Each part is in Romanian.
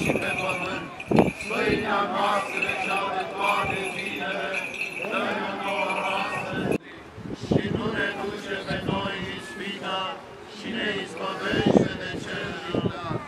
și pe pământ. Pâinea noastră cea de toate zilele, dă-ne nouă astăzi și nu ne duce pe noi în ispită și ne izbăvește de cel rău.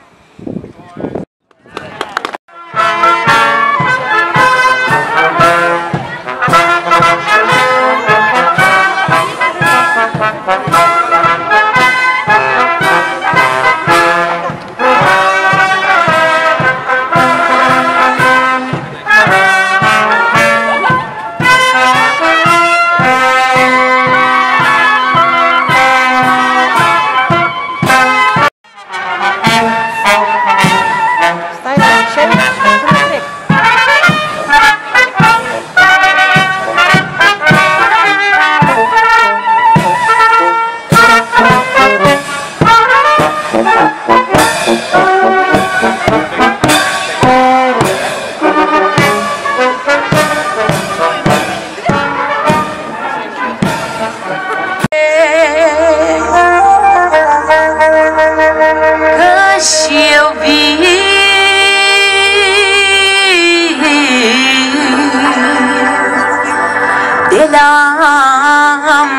De la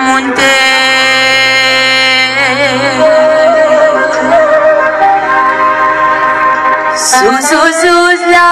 munte sus, sus, sus la